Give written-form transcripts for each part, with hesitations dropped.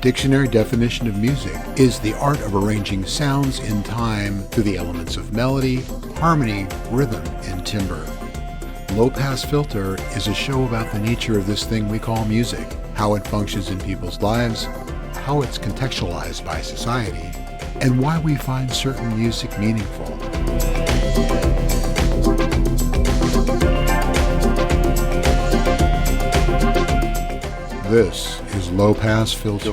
dictionary definition of music is the art of arranging sounds in time through the elements of melody, harmony, rhythm, and timbre. Low Pass Filter is a show about the nature of this thing we call music, how it functions in people's lives, how it's contextualized by society, and why we find certain music meaningful. This is Low Pass Filter.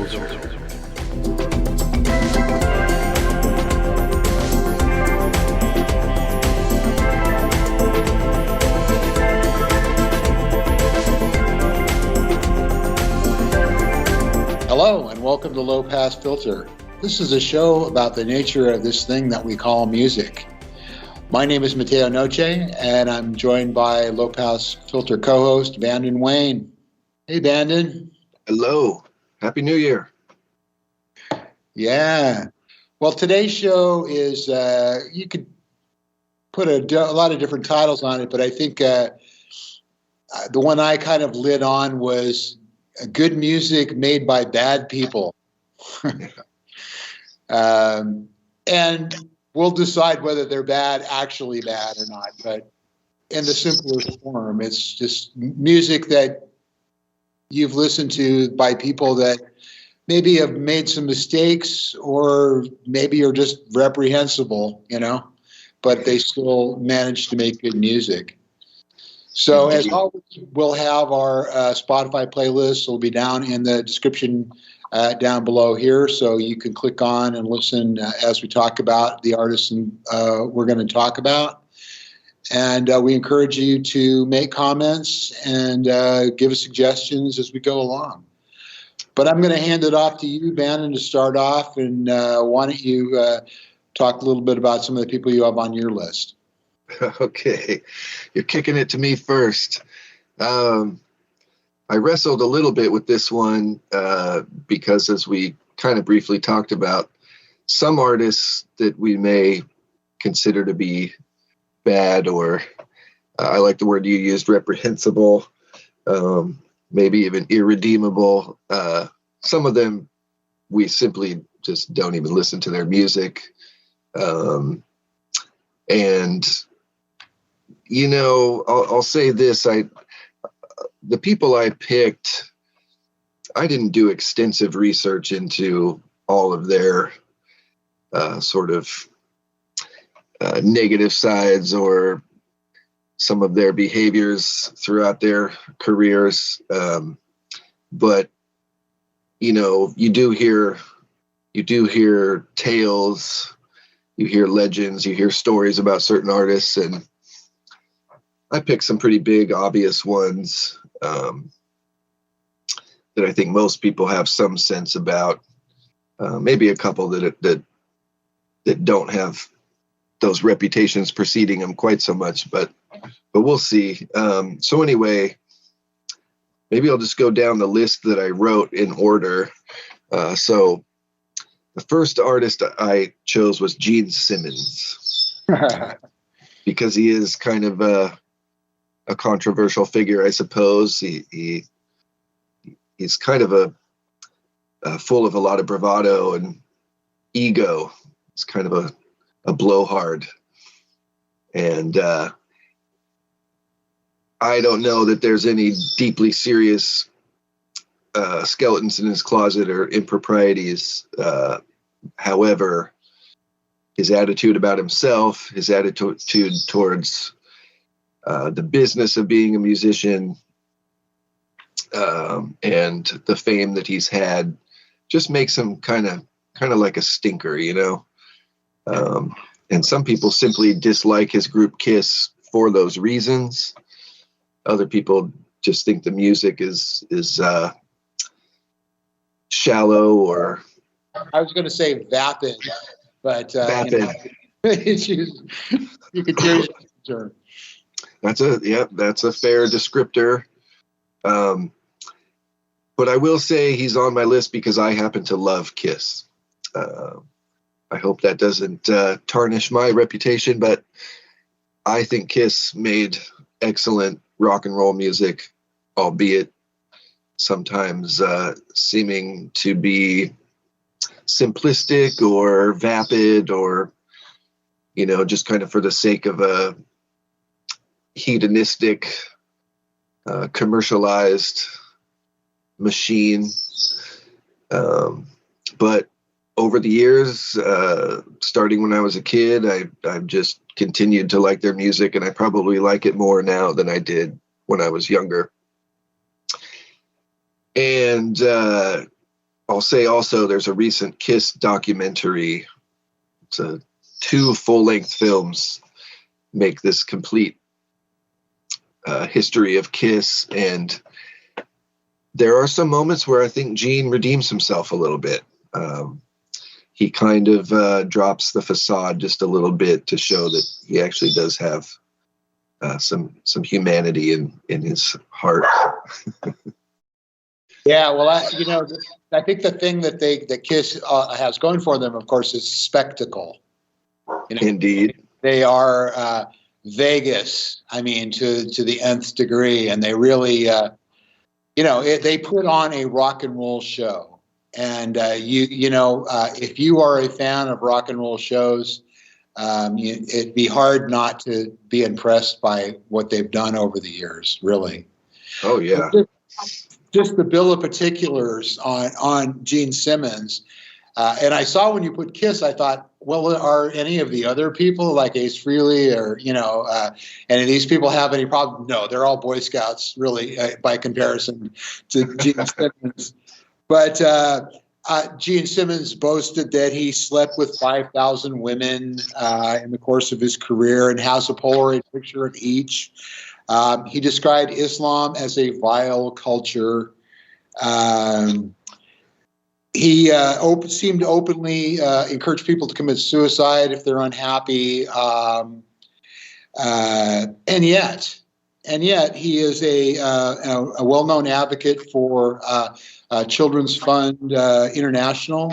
Hello and welcome to Low Pass Filter. This is a show about the nature of this thing that we call music. My name is Mateo Noche and I'm joined by Low Pass Filter co-host Bandon Wayne. Hey Bandon. Hello. Happy New Year. Yeah. Well, today's show is, you could put a lot of different titles on it, but I think the one I kind of lit on was good music made by bad people. And we'll decide whether they're actually bad or not, but in the simplest form, it's just music that you've listened to by people that maybe have made some mistakes or maybe are just reprehensible, but they still manage to make good music. So as always, we'll have our Spotify playlist. Will be down in the description down below here, so you can click on and listen as we talk about the artists we're going to talk about. And we encourage you to make comments and give us suggestions as we go along. But I'm going to hand it off to you, Bannon, to start off. And why don't you talk a little bit about some of the people you have on your list? Okay. You're kicking it to me first. I wrestled a little bit with this one because, as we kind of briefly talked about, some artists that we may consider to be bad, or I like the word you used, reprehensible, maybe even irredeemable. Some of them we simply just don't even listen to their music. And I'll say this, the people I picked, I didn't do extensive research into all of their sort of negative sides or some of their behaviors throughout their careers. But, you do hear tales, you hear legends, you hear stories about certain artists. And I picked some pretty big, obvious ones that I think most people have some sense about. Maybe a couple that don't have those reputations preceding them quite so much, but we'll see. So anyway, maybe I'll just go down the list that I wrote in order. So the first artist I chose was Gene Simmons because he is kind of a controversial figure, I suppose. He's kind of full of a lot of bravado and ego. He's kind of a blowhard. And I don't know that there's any deeply serious skeletons in his closet or improprieties. However, his attitude about himself, his attitude towards the business of being a musician, and the fame that he's had just makes him kind of like a stinker, and some people simply dislike his group Kiss for those reasons. Other people just think the music is shallow, or I was going to say vapid, but vapid. You could choose your term. That's a fair descriptor. But I will say he's on my list because I happen to love Kiss. I hope that doesn't tarnish my reputation, but I think Kiss made excellent rock and roll music, albeit sometimes seeming to be simplistic or vapid, or just kind of for the sake of a hedonistic, commercialized machine. But over the years, starting when I was a kid, I've just continued to like their music, and I probably like it more now than I did when I was younger. And I'll say also, there's a recent Kiss documentary. It's 2 full-length films make this complete history of Kiss, and there are some moments where I think Gene redeems himself a little bit. He kind of drops the facade just a little bit to show that he actually does have some humanity in his heart. Yeah, well, I think the thing that Kiss has going for them, of course, is spectacle. Indeed, they are Vegas. I mean, to the nth degree, and they really, they put on a rock and roll show. And if you are a fan of rock and roll shows, it'd be hard not to be impressed by what they've done over the years. Really. Oh yeah. Just the bill of particulars on Gene Simmons. And I saw when you put Kiss, I thought, well, are any of the other people like Ace Frehley or, any of these people have any problem? No, they're all Boy Scouts, really, by comparison to Gene Simmons. But Gene Simmons boasted that he slept with 5,000 women in the course of his career and has a Polaroid picture of each. He described Islam as a vile culture. He seemed to openly encourage people to commit suicide if they're unhappy. And yet he is a well-known advocate for Children's Fund International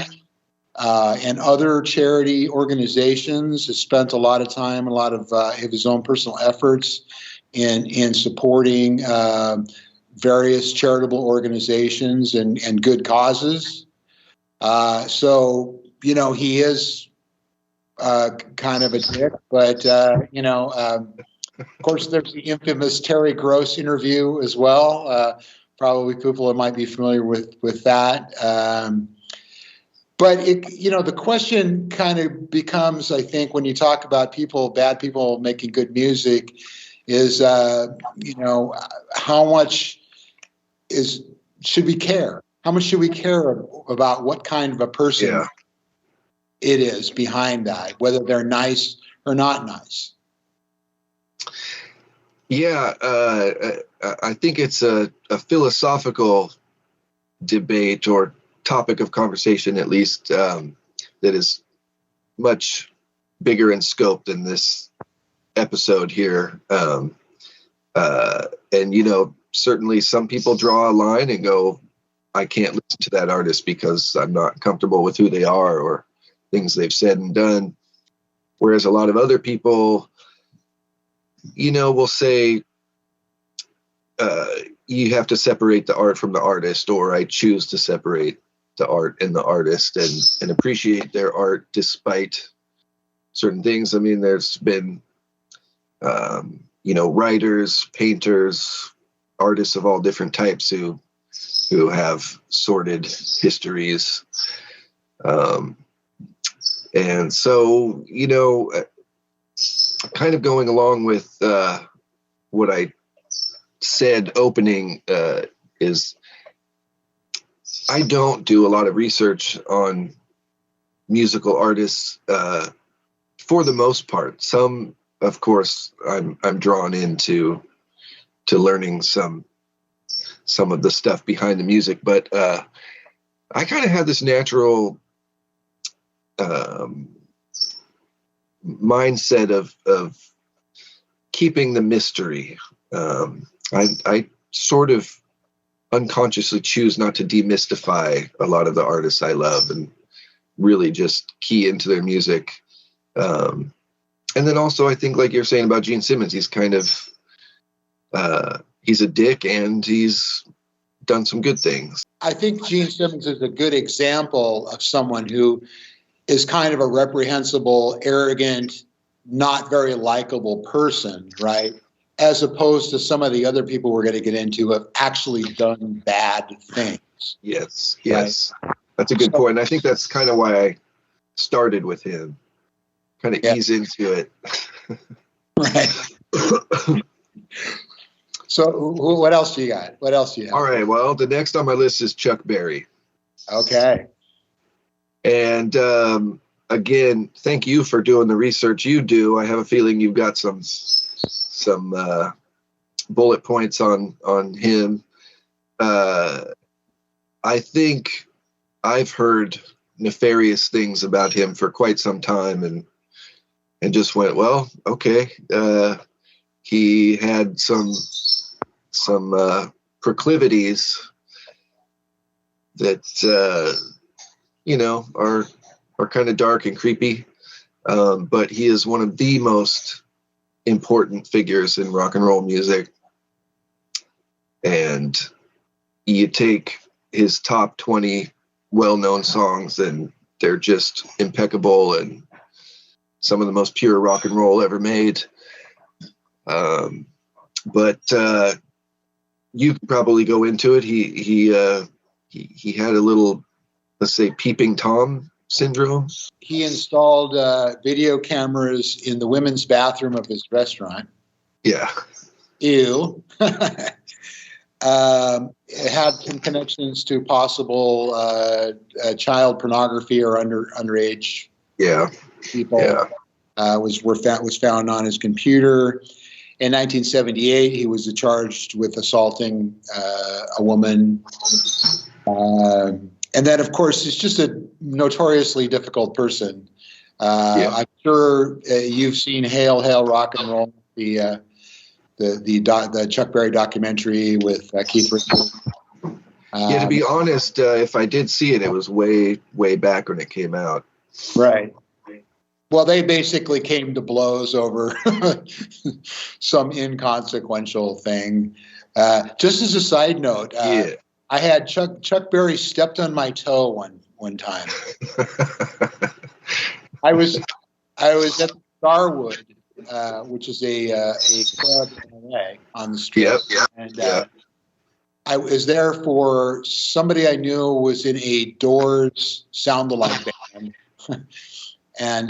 and other charity organizations. Has spent a lot of time, a lot of his own personal efforts in supporting various charitable organizations and good causes. So, he is kind of a dick, but, of course, there's the infamous Terry Gross interview as well. Probably people might be familiar with that. But the question kind of becomes, I think, when you talk about bad people making good music, is how much should we care? How much should we care about what kind of a person it is behind that, whether they're nice or not nice? Yeah, I think it's a philosophical debate or topic of conversation, at least, that is much bigger in scope than this episode here. And, certainly some people draw a line and go, I can't listen to that artist because I'm not comfortable with who they are or things they've said and done. Whereas a lot of other people, will say, you have to separate the art from the artist, or I choose to separate the art and the artist and appreciate their art despite certain things. I mean, there's been, writers, painters, artists of all different types who have sordid histories. And so, kind of going along with what I said opening is I don't do a lot of research on musical artists for the most part. Some, of course, I'm drawn into learning some of the stuff behind the music, but I kind of have this natural mindset of keeping the mystery. I sort of unconsciously choose not to demystify a lot of the artists I love and really just key into their music. And then also, I think, like you're saying about Gene Simmons, he's kind of he's a dick and he's done some good things. I think Gene Simmons is a good example of someone who is kind of a reprehensible, arrogant, not very likable person, right? As opposed to some of the other people we're going to get into have actually done bad things. Yes. Right? That's a good point. And I think that's kind of why I started with him. Kind of ease into it. Right. So what else do you got? What else do you have? All right. Well, the next on my list is Chuck Berry. Okay. And again, thank you for doing the research you do. I have a feeling you've got some bullet points on him. I think I've heard nefarious things about him for quite some time, and just went, well, okay. He had some proclivities that are kind of dark and creepy, but he is one of the most important figures in rock and roll music. And you take his top 20 well-known songs and they're just impeccable and some of the most pure rock and roll ever made. But you could probably go into it. He had a little, let's say, peeping Tom syndrome. He installed video cameras in the women's bathroom of his restaurant. Yeah. Ew. It had some connections to possible child pornography or underage people. Yeah. Was found on his computer. In 1978, he was charged with assaulting a woman. And then, of course, he's just a notoriously difficult person. I'm sure you've seen Hail, Hail, Rock and Roll, the Chuck Berry documentary with Keith Richards. To be honest, if I did see it, it was way, way back when it came out. Right. Well, they basically came to blows over some inconsequential thing. Just as a side note, I had Chuck Berry stepped on my toe one time. I was at Starwood, which is a club in LA on the strip, and I was there for somebody I knew was in a Doors sound-alike band. And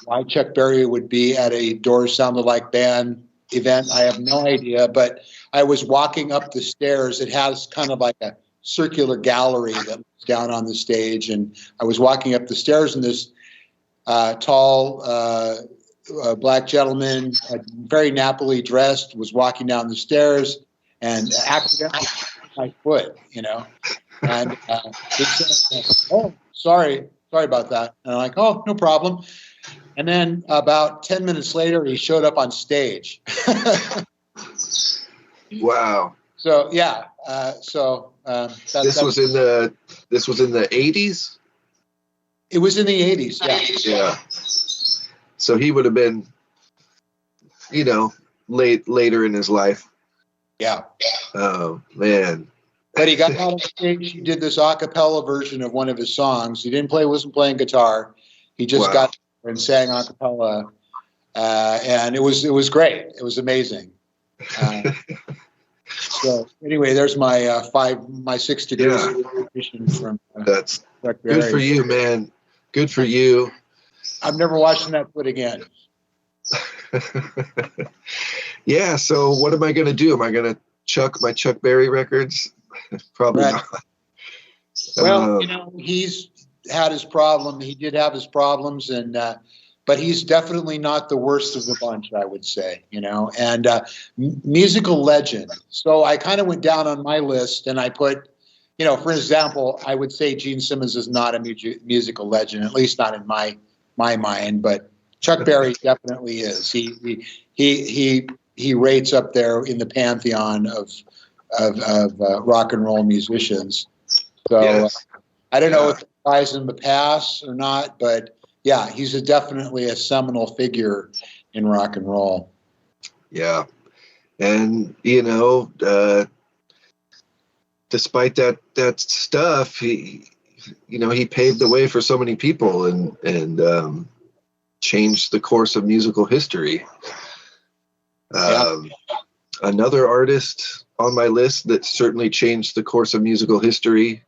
why Chuck Berry would be at a Doors sound-alike band event, I have no idea. But I was walking up the stairs. It has kind of like a circular gallery that looks down on the stage. And I was walking up the stairs, and this tall black gentleman, very nappily dressed, was walking down the stairs and accidentally hit my foot, And he said, "Oh, sorry about that." And I'm like, "Oh, no problem." And then about 10 minutes later, he showed up on stage. Wow. So yeah. This was in the 80s. It was in the 80s. Yeah. Yeah. So he would have been, later in his life. Yeah. Oh man. But he got on stage. He did this a cappella version of one of his songs. He wasn't playing guitar. He just got there and sang a cappella, and it was great. It was amazing. So anyway, there's my 6 degrees from. That's good for you, man. Good for you. I'm never watching that foot again. Yeah. So what am I going to do? Am I going to chuck my Chuck Berry records? Probably not. Well, he's had his problem. He did have his problems, but he's definitely not the worst of the bunch, I would say. And musical legend. So I kind of went down on my list, and I put, for example, I would say Gene Simmons is not a musical legend, at least not in my mind. But Chuck Berry definitely is. He rates up there in the pantheon of rock and roll musicians. So I don't know if it applies in the past or not, but yeah, he's definitely a seminal figure in rock and roll. Yeah. And, despite that stuff, he paved the way for so many people and changed the course of musical history. Another artist on my list that certainly changed the course of musical history,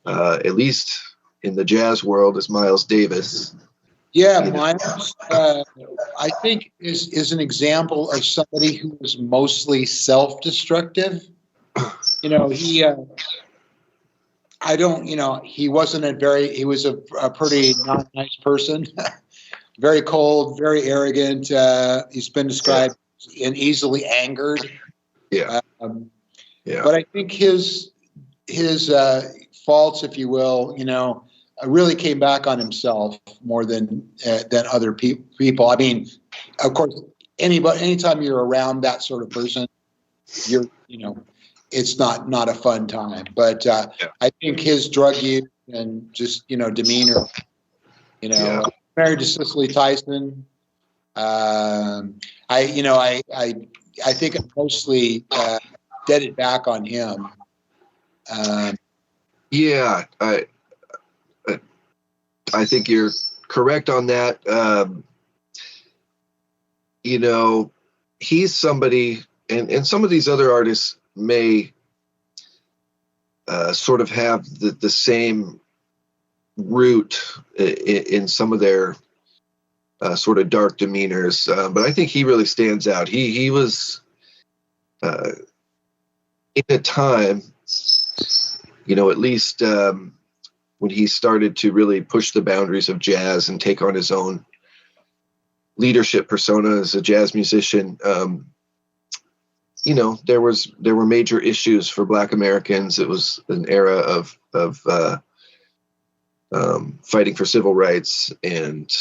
at least in the jazz world, is Miles Davis. Yeah, Miles, I think is an example of somebody who was mostly self-destructive. He wasn't he was a pretty not nice person, very cold, very arrogant. He's been described and easily angered. Yeah. But I think his faults, if you will, really came back on himself more than other people. I mean, of course, anytime you're around that sort of person, it's not a fun time. But I think his drug use and just demeanor, married to Cicely Tyson. I think it mostly did it back on him. I think you're correct on that. He's somebody, and some of these other artists may sort of have the same root in some of their sort of dark demeanors, but I think he really stands out. He was in a time, at least when he started to really push the boundaries of jazz and take on his own leadership persona as a jazz musician. There were major issues for Black Americans. It was an era of fighting for civil rights, and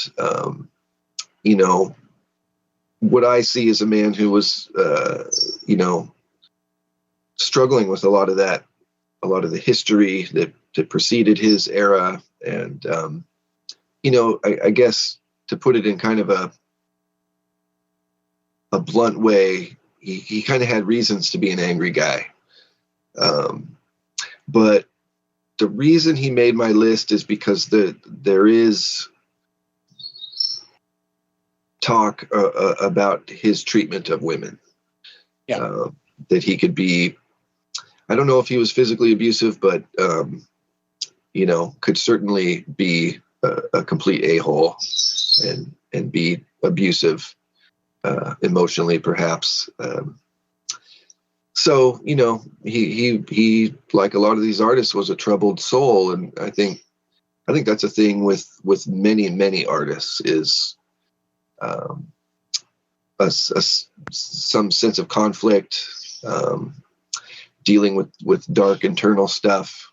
what I see as a man who was struggling with a lot of the history that preceded his era, and I guess to put it in kind of a blunt way, he kind of had reasons to be an angry guy. But the reason he made my list is because there is talk about his treatment of women. That he could be, I don't know if he was physically abusive, but could certainly be a complete a-hole and be abusive emotionally, perhaps. So he like a lot of these artists was a troubled soul, and I think that's a thing with many artists is some sense of conflict, dealing with dark internal stuff.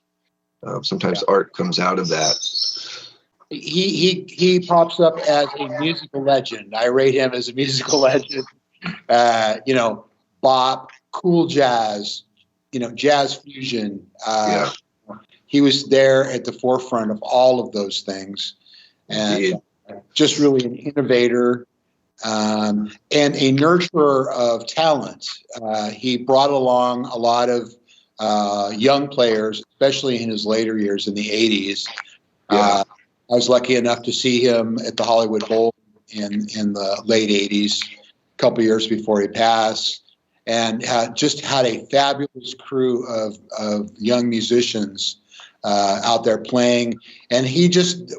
Sometimes art comes out of that. He pops up as a musical legend. I rate him as a musical legend. Bop, cool jazz, jazz fusion. He was there at the forefront of all of those things, and just really an innovator and a nurturer of talent. He brought along a lot of young players, especially in his later years in the 80s. I was lucky enough to see him at the Hollywood Bowl in the late 80s, a couple years before he passed, and just had a fabulous crew of young musicians out there playing. And he just,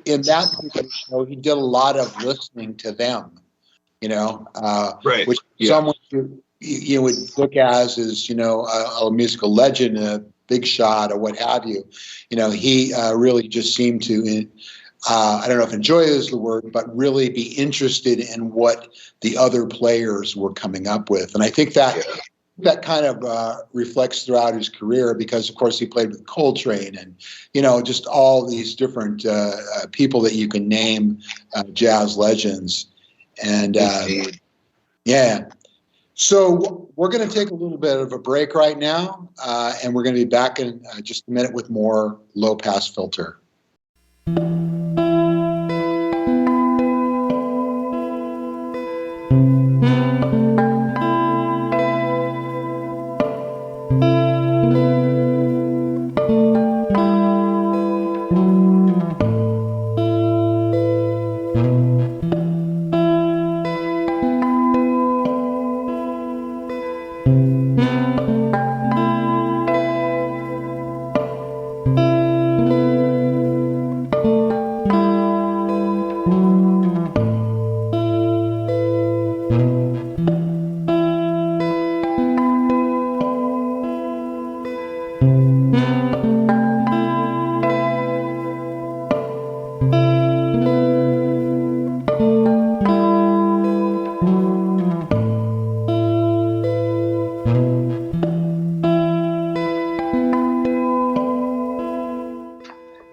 in that particular show, he did a lot of listening to them, which someone you would look as a musical legend, a big shot, or what have you. He really just seemed to, I don't know if enjoy is the word, but really be interested in what the other players were coming up with. And I think that kind of reflects throughout his career, because, of course, he played with Coltrane and, just all these different people that you can name jazz legends. And so we're going to take a little bit of a break right now, and we're going to be back in just a minute with more Low Pass Filter.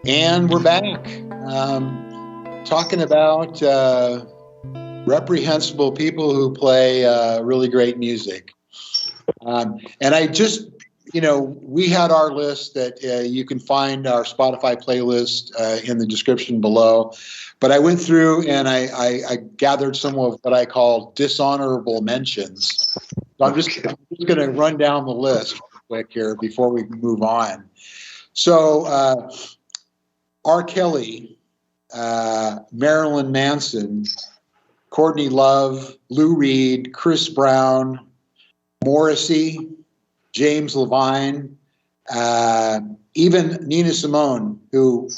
And we're back, talking about reprehensible people who play really great music. And I just, we had our list that you can find our Spotify playlist in the description below. But I went through and I gathered some of what I call dishonorable mentions. So I'm just going to run down the list quick here before we move on. So R. Kelly, Marilyn Manson, Courtney Love, Lou Reed, Chris Brown, Morrissey, James Levine, even Nina Simone, who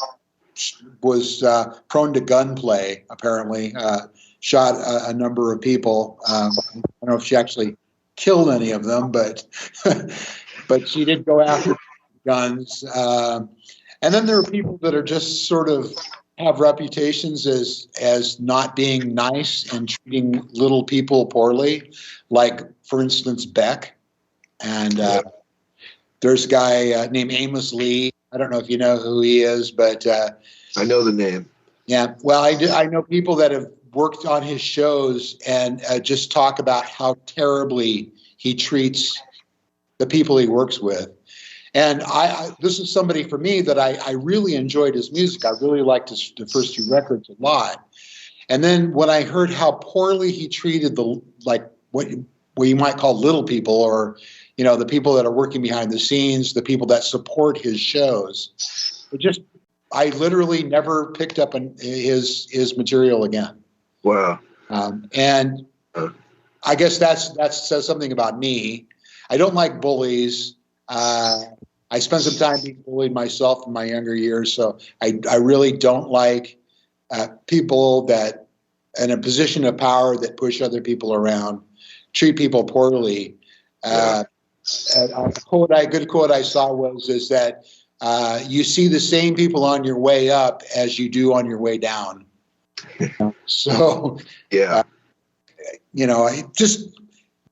was prone to gunplay, apparently, shot a number of people. I don't know if she actually killed any of them, but but she did go after guns. And then there are people that are just sort of have reputations as not being nice and treating little people poorly, like, for instance, Beck. And there's a guy named Amos Lee. I don't know if you know who he is, but I know the name. Yeah, well, I know people that have worked on his shows and just talk about how terribly he treats the people he works with. And this is somebody for me that I really enjoyed his music. I really liked the first two records a lot. And then when I heard how poorly he treated what you might call little people, or the people that are working behind the scenes, the people that support his shows, I literally never picked up his material again. Wow. And I guess that says something about me. I don't like bullies. I spent some time being bullied myself in my younger years, so I really don't like people that in a position of power that push other people around, treat people poorly. A good quote I saw was that you see the same people on your way up as you do on your way down. So,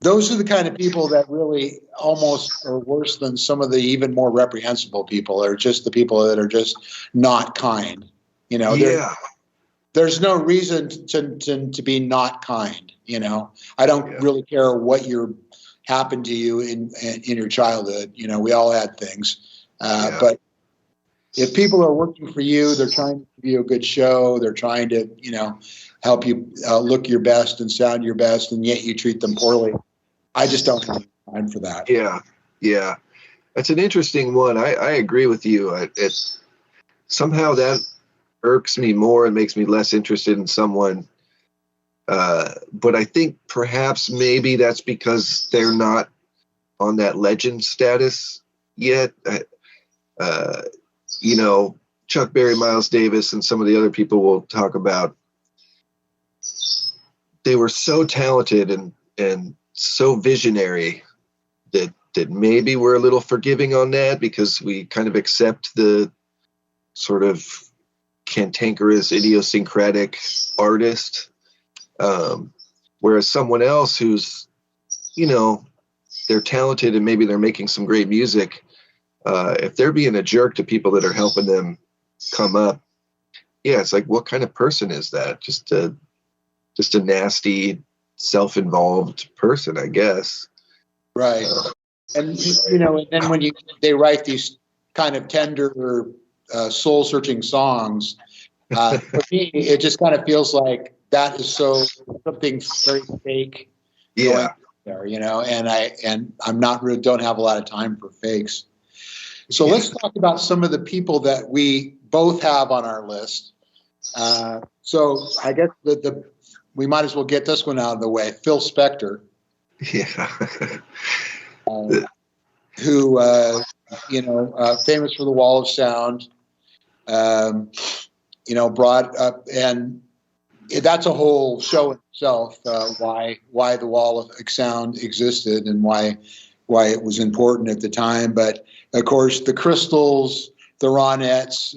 those are the kind of people that really almost are worse than some of the even more reprehensible people, are just the people that are just not kind. There's no reason to be not kind. I don't really care what happened to you in your childhood. We all had things, but if people are working for you, they're trying to give you a good show. They're trying to, help you look your best and sound your best, and yet you treat them poorly. I just don't have time for that. Yeah. That's an interesting one. I agree with you. It's somehow that irks me more and makes me less interested in someone. But I think perhaps maybe that's because they're not on that legend status yet. Chuck Berry, Miles Davis, and some of the other people we'll talk about, they were so talented and so visionary that maybe we're a little forgiving on that because we kind of accept the sort of cantankerous, idiosyncratic artist. Whereas someone else who's, they're talented and maybe they're making some great music, if they're being a jerk to people that are helping them come up, it's like, what kind of person is that? Just a nasty, self-involved person, I guess. Right. And then when they write these kind of tender, soul-searching songs, for me, it just kind of feels like that is something very fake. Yeah. There, and I'm not really, don't have a lot of time for fakes. So let's talk about some of the people that we both have on our list. So I guess we might as well get this one out of the way. Phil Spector. Yeah. Who, famous for the Wall of Sound, brought up, and that's a whole show in itself, why the Wall of Sound existed and why it was important at the time. But of course, the Crystals, the Ronettes,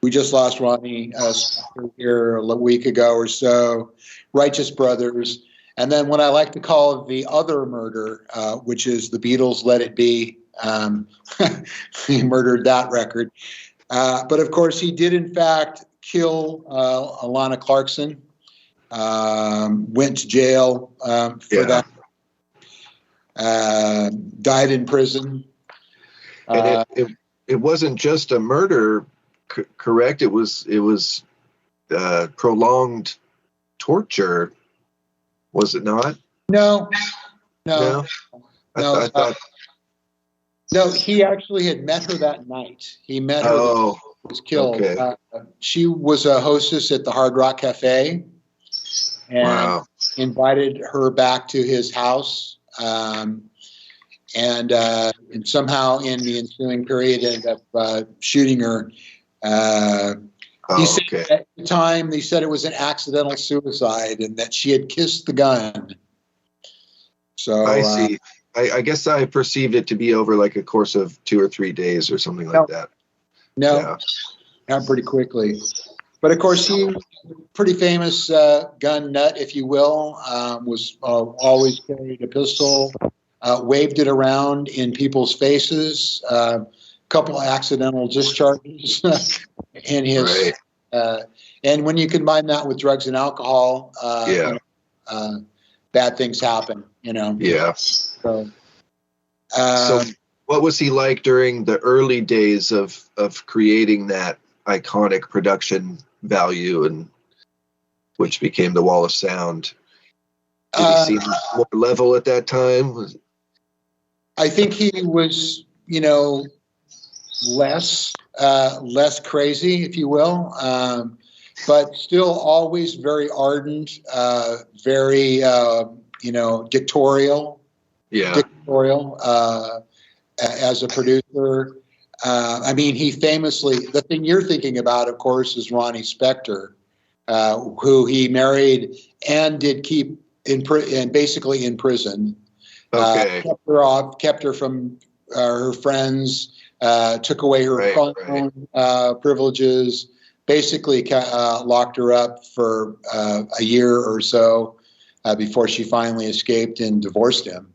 we just lost Ronnie Spector here a week ago or so, Righteous Brothers. And then what I like to call the other murder, which is the Beatles' Let It Be. He murdered that record. But of course, he did in fact kill Alana Clarkson. Went to jail for that. Died in prison. And it wasn't just a murder, correct? It was prolonged torture, was it not? No. I thought. No, he actually had met her that night. He met her. Oh, was killed. Okay. She was a hostess at the Hard Rock Cafe, and invited her back to his house. And somehow in the ensuing period ended up shooting her. He said at the time, they said it was an accidental suicide and that she had kissed the gun. So I see. I guess I perceived it to be over like a course of 2 or 3 days or something like that. No, not pretty quickly. But of course, he was a pretty famous gun nut, if you will. Was always carried a pistol, waved it around in people's faces. Couple accidental discharges in his. And when you combine that with drugs and alcohol, bad things happen. Yeah. So what was he like during the early days of creating that iconic production value, and which became the Wall of Sound? Did he seem more level at that time? I think he was, less crazy, if you will, but still always very ardent, very dictatorial. As a producer. He famously, the thing you're thinking about, of course, is Ronnie Spector, who he married and did keep basically in prison. Kept her off, kept her from her friends, took away her phone privileges, basically locked her up for a year or so before she finally escaped and divorced him.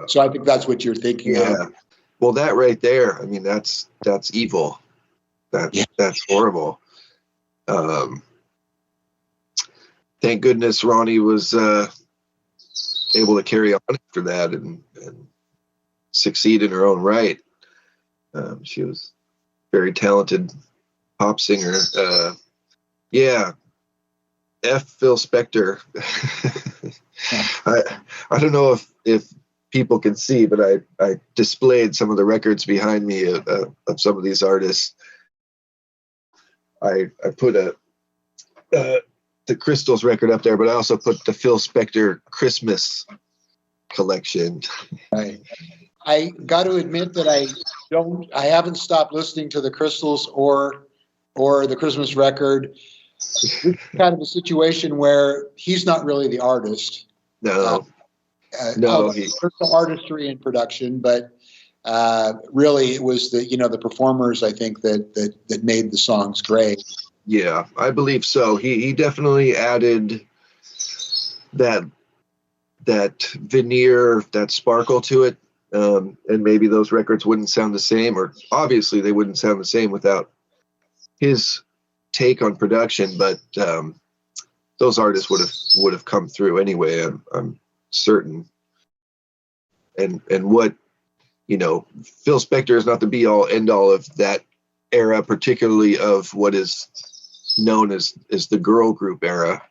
So I think that's what you're thinking of. Well, that right there, that's evil. That's horrible. Thank goodness Ronnie was able to carry on after that and succeed in her own right. She was a very talented pop singer. F. Phil Spector. I don't know if people can see, but I displayed some of the records behind me of some of these artists. I put the Crystals record up there, but I also put the Phil Spector Christmas collection. I got to admit that I haven't stopped listening to the Crystals or the Christmas record. It's kind of a situation where he's not really the artist. No, there's the artistry in production, but really it was the performers, I think, that made the songs great. Yeah, I believe so. He definitely added that veneer, that sparkle to it, and maybe those records wouldn't sound the same, or obviously they wouldn't sound the same without his take on production. But those artists would have come through anyway. I'm certain. And what Phil Spector is not the be all end all of that era, particularly of what is known as the girl group era.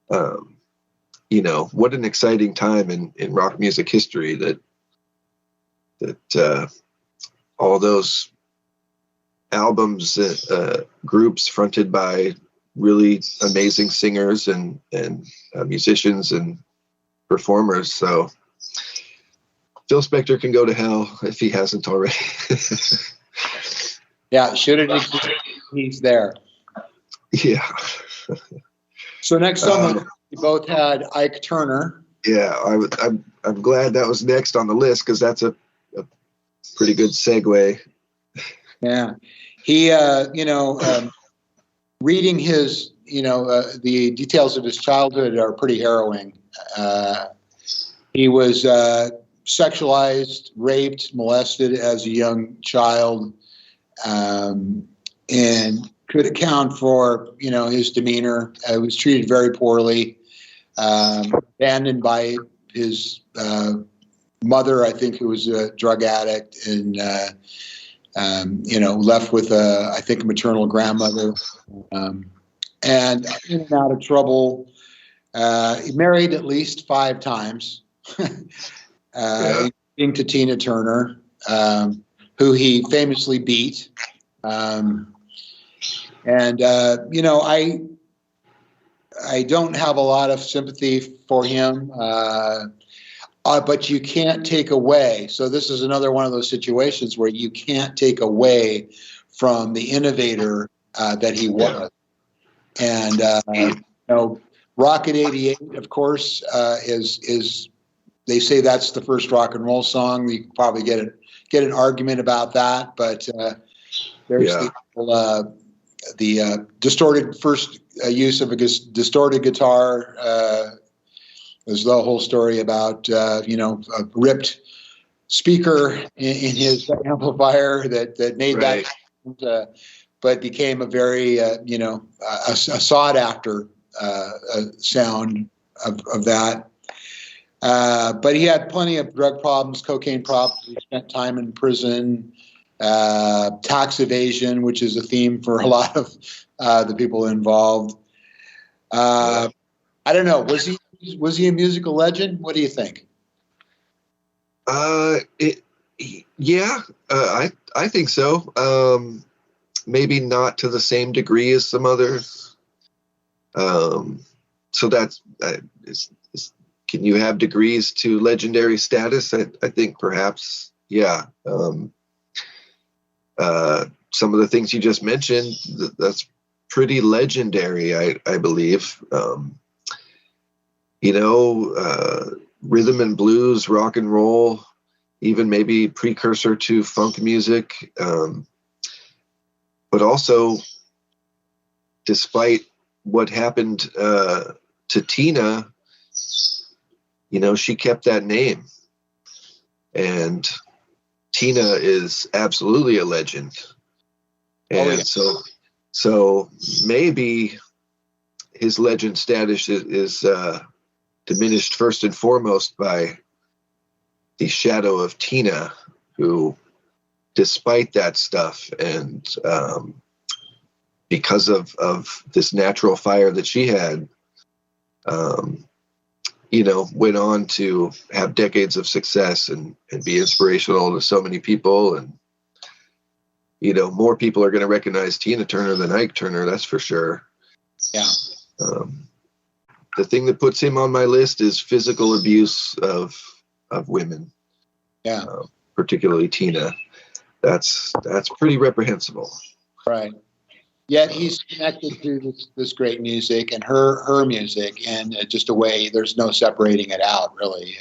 What an exciting time in rock music history that all those albums, groups fronted by really amazing singers and musicians and performers. So Phil Spector can go to hell if he hasn't already. Yeah, should it exist, he's there. Yeah. So next song, we both had Ike Turner. Yeah, I'm glad that was next on the list, because that's a pretty good segue. Yeah, he reading his the details of his childhood are pretty harrowing. He was sexualized, raped, molested as a young child. and could account for, his demeanor. He was treated very poorly, abandoned by his mother, I think, who was a drug addict, and left with I think a maternal grandmother, and in and out of trouble. He married at least 5 times, including to Tina Turner, who he famously beat. I don't have a lot of sympathy for him, but you can't take away. So this is another one of those situations where you can't take away from the innovator that he was. And Rocket 88, of course, is they say that's the first rock and roll song. You can probably get an argument about that, but there's the distorted first use of a distorted guitar. There's the whole story about a ripped speaker in his amplifier that made that, but became a very a sought after sound of that. But he had plenty of drug problems, cocaine problems. He spent time in prison. Tax evasion, which is a theme for a lot of the people involved. I don't know. Was he a musical legend? What do you think? I think so. Maybe not to the same degree as some others. So that's can you have degrees to legendary status? I think perhaps, yeah. Some of the things you just mentioned, that's pretty legendary, I believe. Rhythm and blues, rock and roll, even maybe precursor to funk music. But also, despite what happened to Tina, she kept that name. And Tina is absolutely a legend. And so maybe his legend status is diminished first and foremost by the shadow of Tina, who, despite that stuff and because of this natural fire that she had, went on to have decades of success and be inspirational to so many people. And, more people are going to recognize Tina Turner than Ike Turner, that's for sure. Yeah. The thing that puts him on my list is physical abuse of women. Yeah. Particularly Tina. That's pretty reprehensible. Right. Yet he's connected to this great music and her music, and just a way there's no separating it out, really,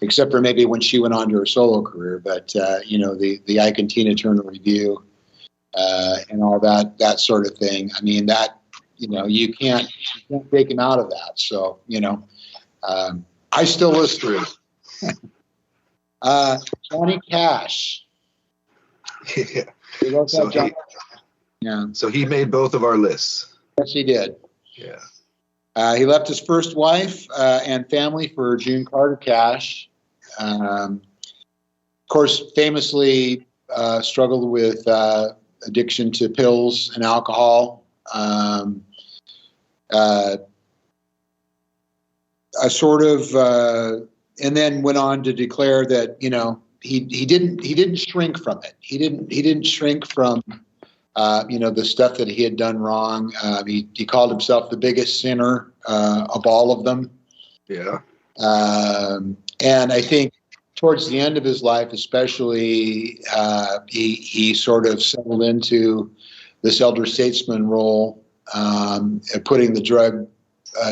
except for maybe when she went on to her solo career. But the Ike and Tina Turner review and all that sort of thing. I mean, that you can't take him out of that. So I still listen to him. Johnny Cash. Yeah. So he made both of our lists. Yes, he did. Yeah. He left his first wife and family for June Carter Cash. Of course, famously struggled with addiction to pills and alcohol. And then went on to declare that he didn't shrink from it. He didn't shrink from the stuff that he had done wrong. He called himself the biggest sinner of all of them. Yeah. And I think towards the end of his life, especially, he sort of settled into this elder statesman role, putting the drug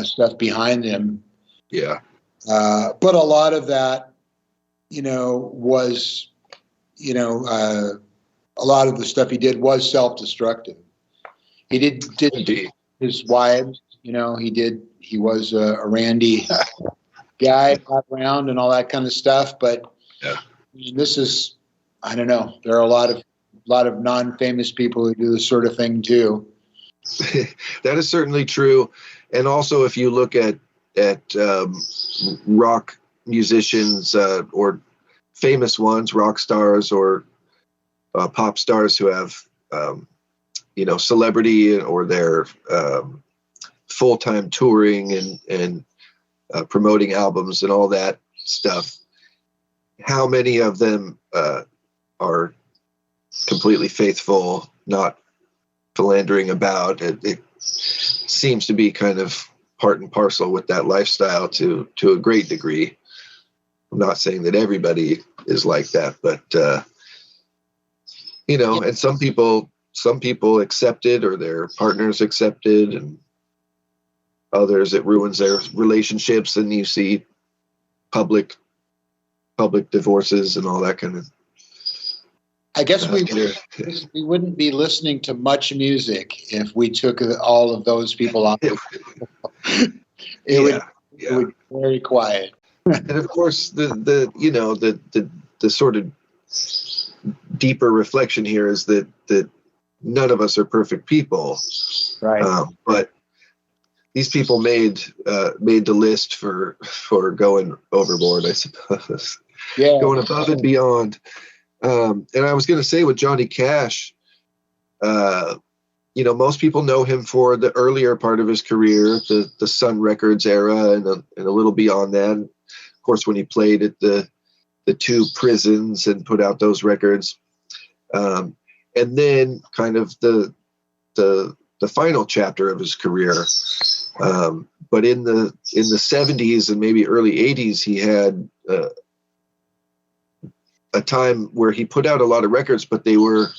stuff behind him. Yeah. But a lot of that, was, a lot of the stuff he did was self-destructive. He did his wives, he was a randy guy, got around and all that kind of stuff. But this is, I don't know. There are a lot of lot of non-famous people who do this sort of thing too. That is certainly true. And also, if you look at rock musicians or famous ones, rock stars or pop stars who have celebrity or they're full-time touring and promoting albums and all that stuff, how many of them are completely faithful, not philandering about? It seems to be kind of part and parcel with that lifestyle to a great degree. I'm not saying that everybody is like that, but and some people accept it, or their partners accept it, and others it ruins their relationships, and you see public divorces and all that kind of. I guess we wouldn't be listening to much music if we took all of those people out. It would be very quiet. And of course, the sort of deeper reflection here is that none of us are perfect people, right? But these people made the list for going overboard, I suppose. Yeah, going above and beyond. And I was going to say with Johnny Cash, most people know him for the earlier part of his career, the Sun Records era, and a little beyond that. Of course, when he played at the two prisons and put out those records, and then kind of the final chapter of his career. But in the 70s and maybe early 80s, he had a time where he put out a lot of records, but they were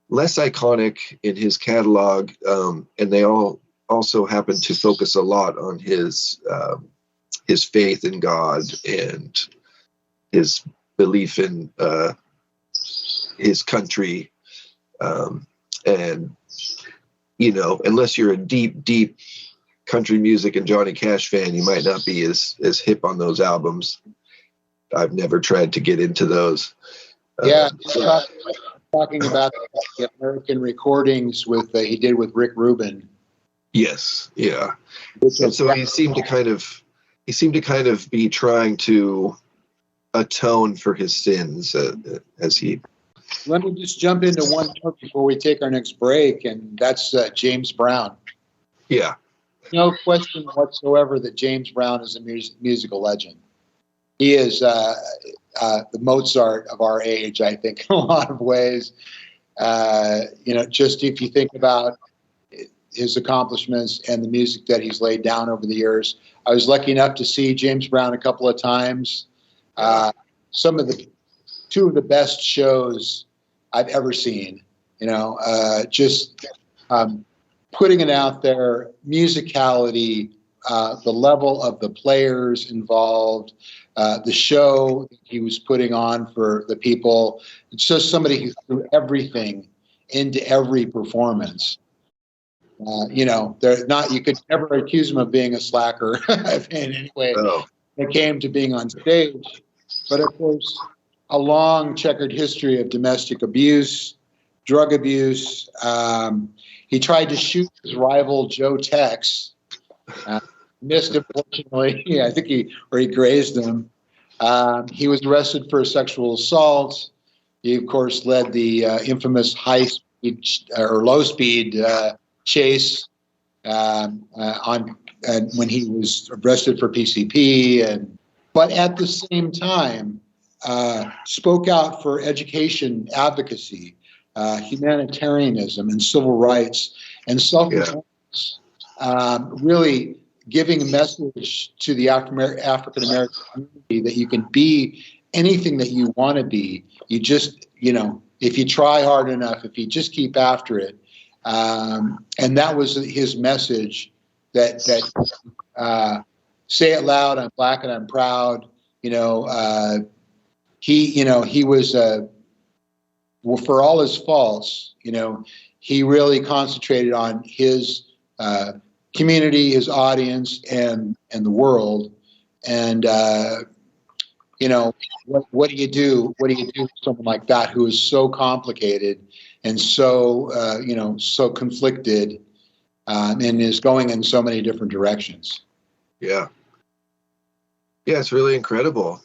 less iconic in his catalog, and they all also happened to focus a lot on his faith in God and his belief in his country, and unless you're a deep country music and Johnny Cash fan, you might not be as hip on those albums. I've never tried to get into those. Yeah, talking about the American recordings he did with Rick Rubin. Yes, yeah. And so he seemed to kind of be trying to atone for his sins as he. Let me just jump into one talk before we take our next break, and that's James Brown. Yeah. No question whatsoever that James Brown is a musical legend. He is the Mozart of our age, I think, in a lot of ways. Just if you think about his accomplishments and the music that he's laid down over the years. I was lucky enough to see James Brown a couple of times. Two of the best shows I've ever seen. Putting it out there, musicality, the level of the players involved, the show he was putting on for the people. It's just somebody who threw everything into every performance. You could never accuse him of being a slacker in any way. It came to being on stage. But of course, a long checkered history of domestic abuse, drug abuse. He tried to shoot his rival Joe Tex. Missed, unfortunately. I think he grazed him. He was arrested for sexual assault. He, of course, led the infamous high-speed or low-speed chase when he was arrested for PCP. But at the same time, spoke out for education advocacy, humanitarianism, and civil rights, and self-defense. Really giving a message to the African American community that you can be anything that you want to be. You just, if you try hard enough, if you just keep after it. And that was his message that say it loud, I'm black and I'm proud. He was, for all his faults, he really concentrated on his community, his audience, and the world. And you know, what do you do? What do you do with someone like that who is so complicated and so, so conflicted, and is going in so many different directions? Yeah. Yeah, it's really incredible.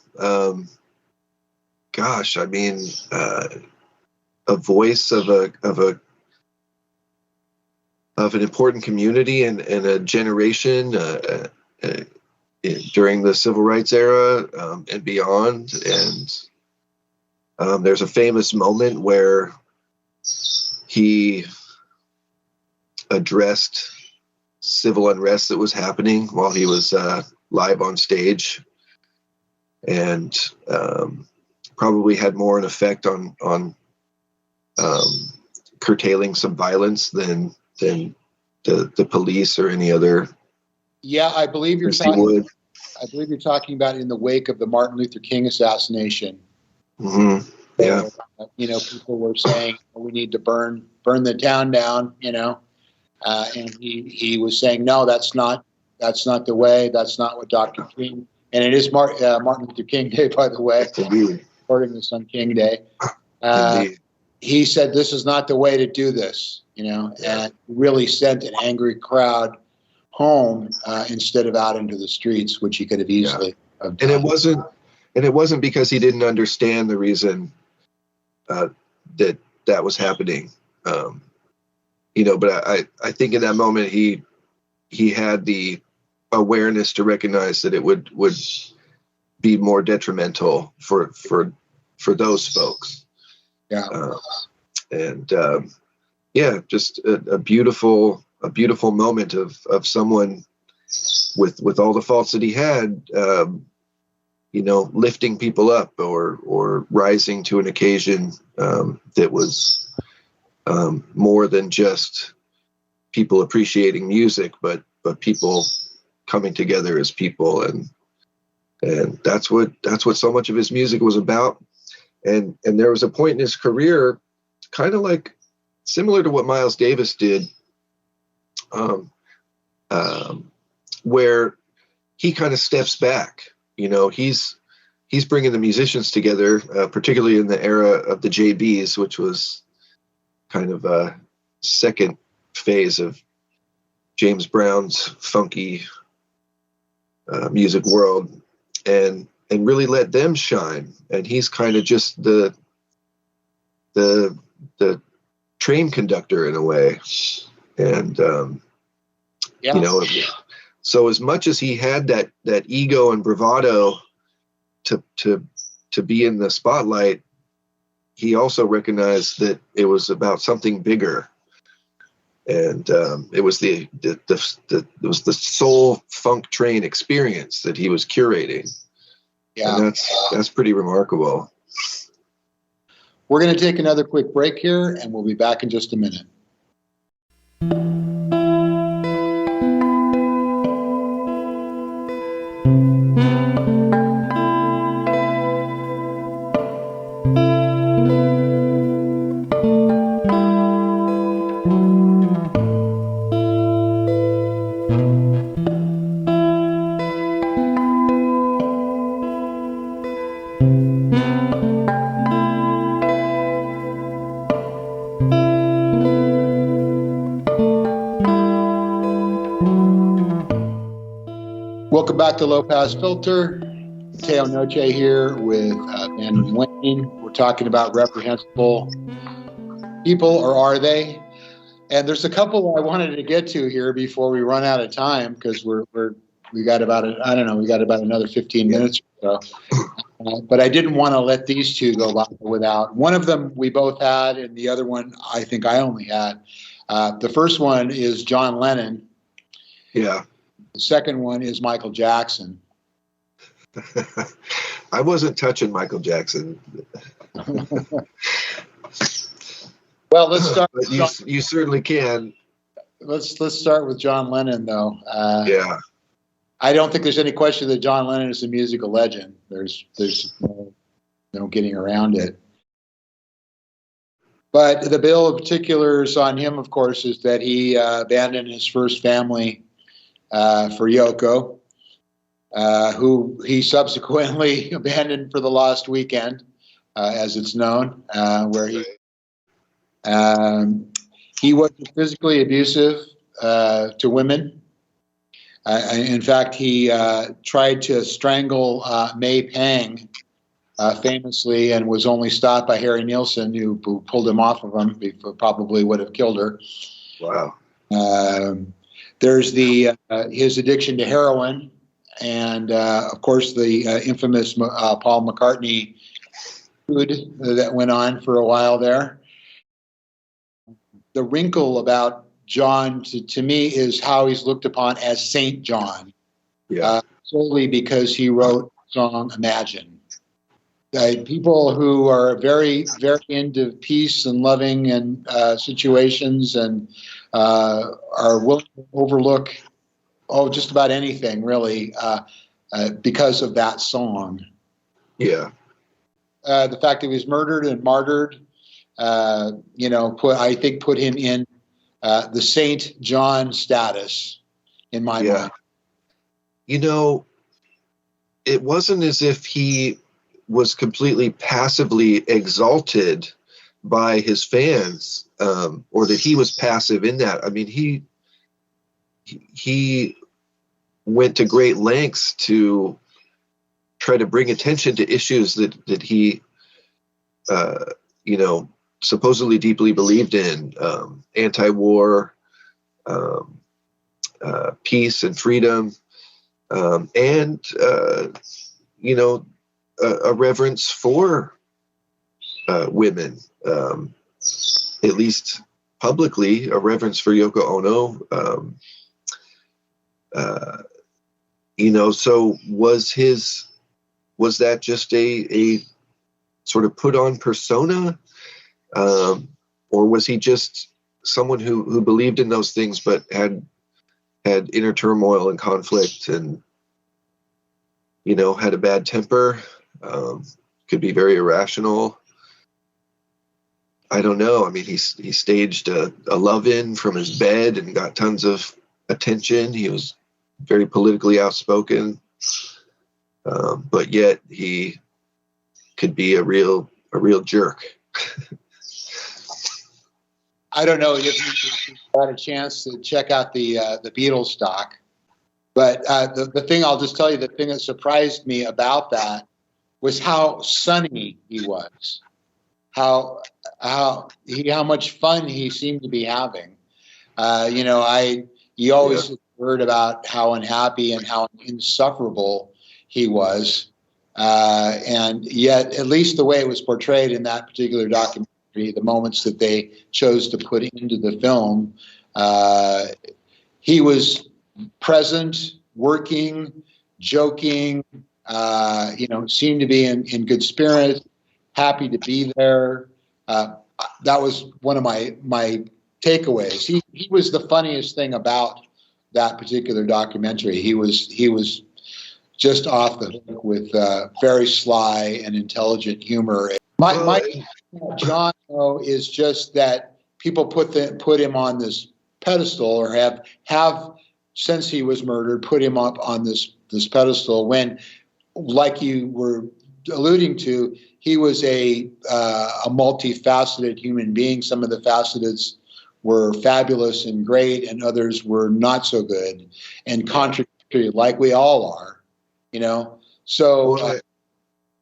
Gosh, I mean, a voice of an important community and a generation during the civil rights era and beyond. And there's a famous moment where he addressed civil unrest that was happening while he was live on stage, and probably had more an effect on curtailing some violence than the police or any other. Yeah, I believe you're talking about in the wake of the Martin Luther King assassination. Mm-hmm. Yeah. People were saying we need to burn the town down. And he was saying, no, that's not the way. That's not what Dr. King. And it is Martin Luther King Day, by the way. Recording this on King Day. He said, this is not the way to do this, and really sent an angry crowd home instead of out into the streets, which he could have easily have done. And it wasn't because he didn't understand the reason that was happening. But I think in that moment he had the awareness to recognize that it would be more detrimental for those folks. Yeah. Just a beautiful moment of someone with all the faults that he had, lifting people up or rising to an occasion that was more than just people appreciating music, but people coming together as people, and that's what so much of his music was about. And there was a point in his career, kind of like similar to what Miles Davis did, where he kind of steps back. He's bringing the musicians together, particularly in the era of the JBs, which was kind of a second phase of James Brown's funky music world, and really let them shine. And he's kind of just the train conductor in a way. And so as much as he had that ego and bravado to be in the spotlight, he also recognized that it was about something bigger. And it was the soul funk train experience that he was curating. Yeah, and that's pretty remarkable. We're going to take another quick break here, and we'll be back in just a minute. Welcome back to Low Pass Filter. Teo Noche here with Van Wayne. We're talking about reprehensible people, or are they? And there's a couple I wanted to get to here before we run out of time, because we got about another 15 minutes or so. But I didn't want to let these two go by without. One of them we both had, and the other one I think I only had. The first one is John Lennon. Yeah. The second one is Michael Jackson. I wasn't touching Michael Jackson. Well, let's start. You certainly can. Let's start with John Lennon, though. Yeah. I don't think there's any question that John Lennon is a musical legend. There's no getting around it. But the bill of particulars on him, of course, is that he abandoned his first family for Yoko, who he subsequently abandoned for the Lost Weekend, as it's known, where he was physically abusive to women. In fact, he tried to strangle May Pang famously, and was only stopped by Harry Nilsson, who pulled him off of him. He probably would have killed her. Wow. There's his addiction to heroin, and of course the infamous Paul McCartney feud that went on for a while there. The wrinkle about John, to me, is how he's looked upon as Saint John, solely because he wrote the song "Imagine." People who are very, very into peace and loving and situations, and are willing to overlook just about anything, really, because of that song. Yeah. The fact that he was murdered and martyred, I think put him in the Saint John status in my mind. It wasn't as if he was completely passively exalted by his fans, or that he was passive in that. I mean, he went to great lengths to try to bring attention to issues that he, supposedly deeply believed in, anti-war, peace and freedom, and a reverence for women, at least publicly, a reverence for Yoko Ono. So was that just a sort of put on persona, or was he just someone who believed in those things but had inner turmoil and conflict, and had a bad temper, could be very irrational? I don't know. I mean, he staged a love-in from his bed and got tons of attention. He was very politically outspoken, but yet he could be a real jerk. I don't know if you got a chance to check out the Beatles doc, but the thing I'll just tell you, the thing that surprised me about that was how sunny he was, how much fun he seemed to be having. You always heard about how unhappy and how insufferable he was, and yet, at least the way it was portrayed in that particular documentary, the moments that they chose to put into the film, he was present, working, joking, seemed to be in good spirits, happy to be there. That was one of my takeaways. He was the funniest thing about that particular documentary. He was just off the hook with very sly and intelligent humor. My John, though, is just that people put him on this pedestal, or have since he was murdered put him up on this pedestal, when, like you were alluding to, he was a multifaceted human being. Some of the facets were fabulous and great, and others were not so good and contradictory, like we all are, So.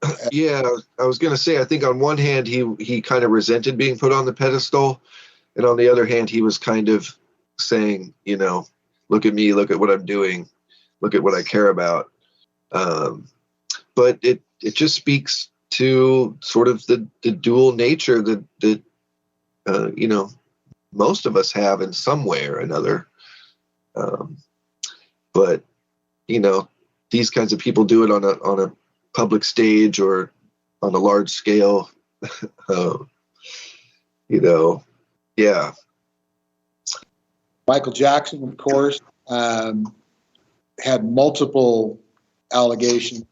I was going to say, I think on one hand, he kind of resented being put on the pedestal. And on the other hand, he was kind of saying, look at me, look at what I'm doing, look at what I care about. But it just speaks to sort of the dual nature that most of us have in some way or another. But these kinds of people do it on a public stage or on a large scale. Yeah. Michael Jackson, of course, had multiple allegations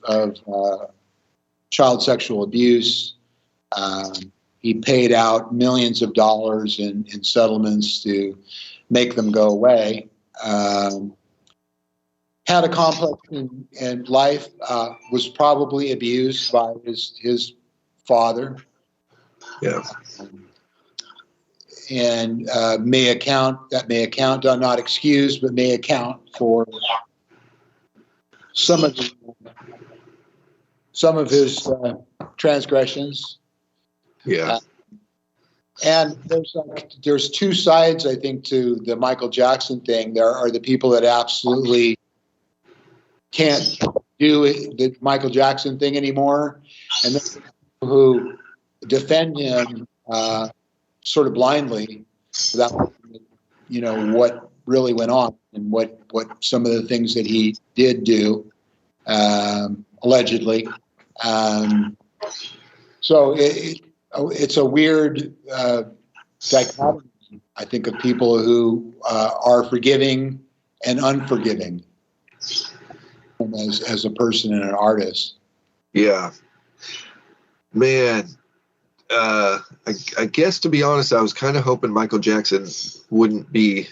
of child sexual abuse. He paid out millions of dollars in settlements to make them go away. had a complex in life, was probably abused by his father. Yeah. And may account, not excuse, but may account for some of his transgressions. Yeah. And there's two sides, I think, to the Michael Jackson thing. There are the people that absolutely can't do the Michael Jackson thing anymore, and then the people who defend him sort of blindly without, what really went on and what some of the things that he did do, allegedly. So it's a weird dichotomy, I think, of people who are forgiving and unforgiving as a person and an artist. Yeah. Man, I guess, to be honest, I was kind of hoping Michael Jackson wouldn't be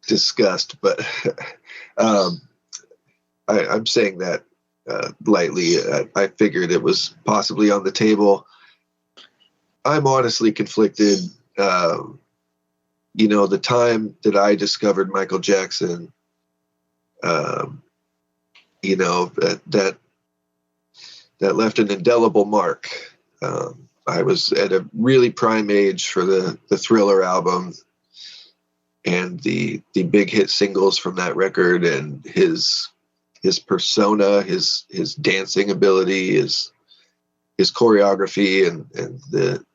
discussed, but I'm saying that lightly. I figured it was possibly on the table. I'm honestly conflicted. The time that I discovered Michael Jackson, that left an indelible mark. I was at a really prime age for the Thriller album and the big hit singles from that record, and his persona, his dancing ability, his choreography, and the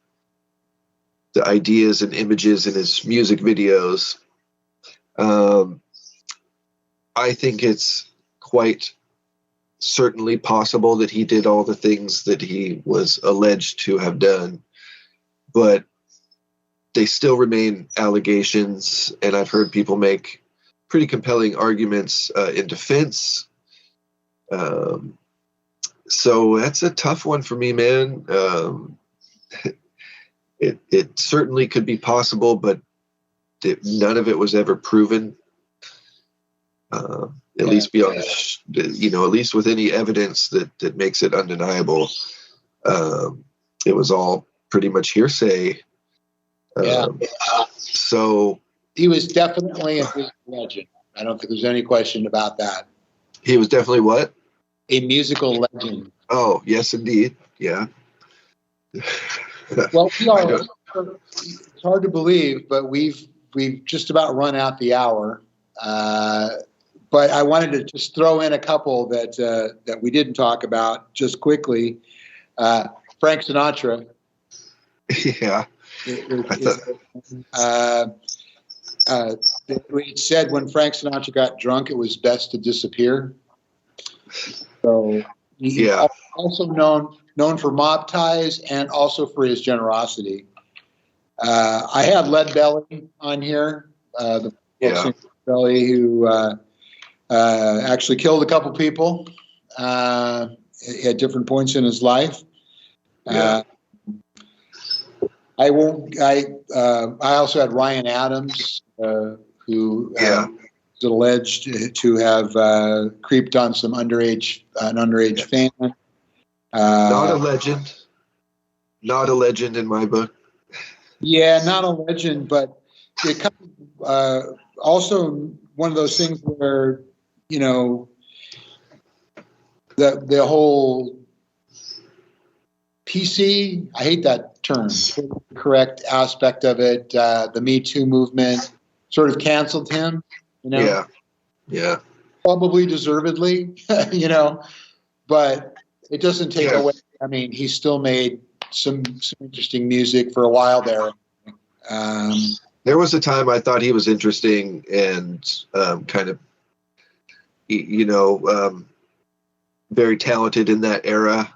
ideas and images in his music videos. I think it's quite certainly possible that he did all the things that he was alleged to have done, but they still remain allegations, and I've heard people make pretty compelling arguments in defense. So that's a tough one for me, man. It certainly could be possible, but none of it was ever proven. At least beyond, at least with any evidence that makes it undeniable. It was all pretty much hearsay. So he was definitely a musical legend. I don't think there's any question about that. He was definitely what? A musical legend. Oh, yes, indeed. Yeah. Well, it's hard to believe, but we've just about run out the hour. But I wanted to just throw in a couple that we didn't talk about just quickly. Frank Sinatra. Yeah. It said when Frank Sinatra got drunk, it was best to disappear. So he's also known for mob ties and also for his generosity. I had Lead Belly on here, the Belly who actually killed a couple people at different points in his life. I also had Ryan Adams, who is alleged to have creeped on an underage fan. Not a legend. Not a legend in my book. Yeah, not a legend, but it kind of, also one of those things where, the whole PC, I hate that term, correct aspect of it, the Me Too movement sort of canceled him, Yeah. Probably deservedly, but it doesn't take away. I mean, he still made some interesting music for a while there. There was a time I thought he was interesting and kind of, very talented in that era,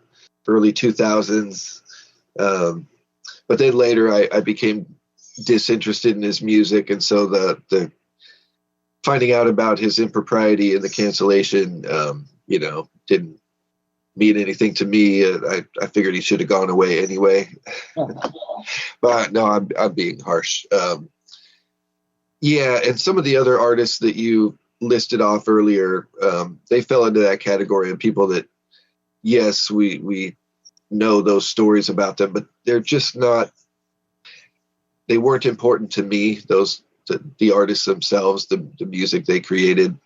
early 2000s. But then later I became disinterested in his music. And so the finding out about his impropriety and the cancellation, didn't mean anything to me. I figured he should have gone away anyway. But no, I'm being harsh. And some of the other artists that you listed off earlier, they fell into that category of people that, yes, we know those stories about them, but they're just not, they weren't important to me, the artists themselves, the music they created,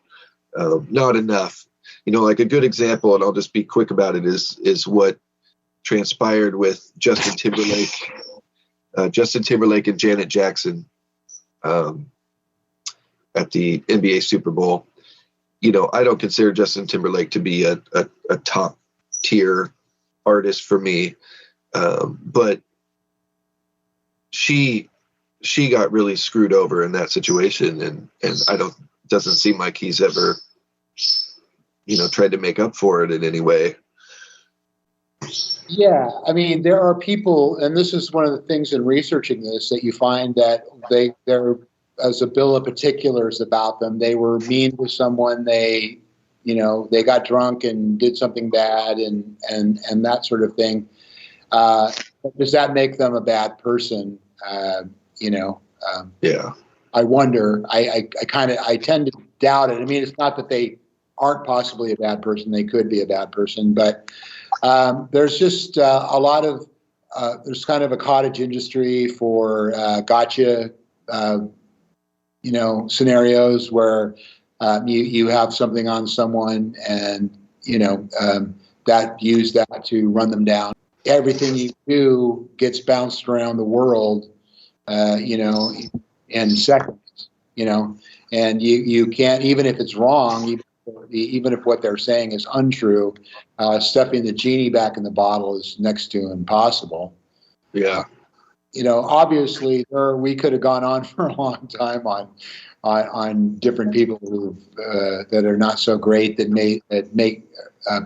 not enough. Like a good example, and I'll just be quick about it, is what transpired with Justin Timberlake and Janet Jackson at the NBA Super Bowl. I don't consider Justin Timberlake to be a top tier artist for me, but she got really screwed over in that situation, and doesn't seem like he's ever tried to make up for it in any way. Yeah, I mean, there are people, and this is one of the things in researching this, that you find that they're, as a bill of particulars about them, they were mean to someone, they got drunk and did something bad, and that sort of thing. Does that make them a bad person? Yeah. I wonder. I tend to doubt it. I mean, it's not that they aren't possibly a bad person; they could be a bad person, but there's just a lot of there's kind of a cottage industry for gotcha, scenarios where you have something on someone, and that use that to run them down. Everything you do gets bounced around the world, in seconds, and you can't, even if it's wrong, even if what they're saying is untrue, stuffing the genie back in the bottle is next to impossible. Yeah. Obviously we could have gone on for a long time on different people who that are not so great, that make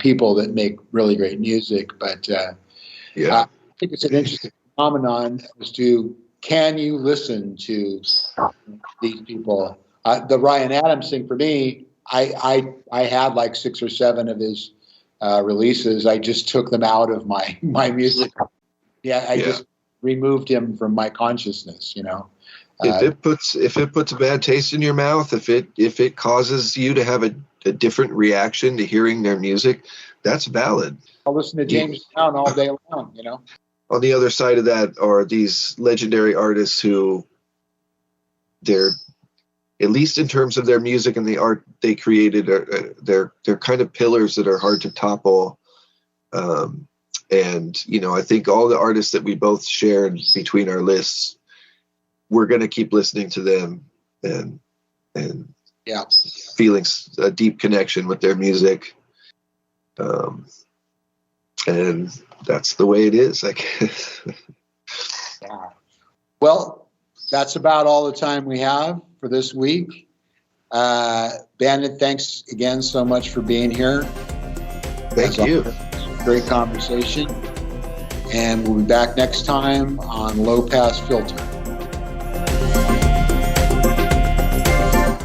people that make really great music. But I think it's an interesting phenomenon as to, can you listen to these people? The Ryan Adams thing, for me, I had like 6 or 7 of his releases. I just took them out of my music. Just removed him from my consciousness. If it puts a bad taste in your mouth, if it causes you to have a different reaction to hearing their music, that's valid. I'll listen to James Brown all day long. On the other side of that are these legendary artists who, they're, at least in terms of their music and the art they created, they're kind of pillars that are hard to topple. And I think all the artists that we both shared between our lists, we're going to keep listening to them and feeling a deep connection with their music. And that's the way it is, I guess. Yeah. Well, that's about all the time we have for this week. Bandit, thanks again so much for being here. Thank you. Great conversation. And we'll be back next time on Low Pass Filter.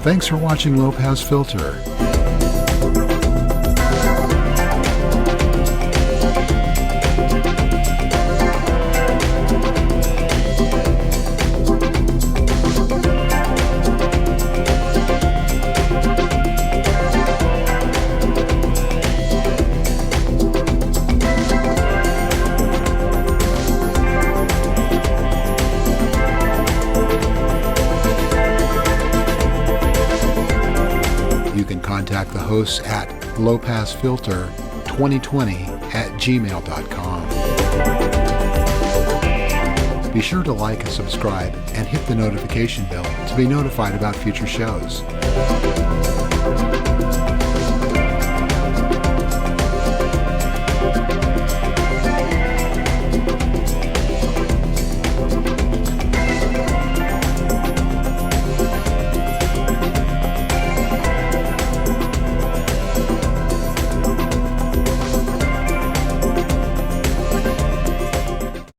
Thanks for watching Low Pass Filter. Contact the hosts at lowpassfilter2020@gmail.com. Be sure to like and subscribe and hit the notification bell to be notified about future shows.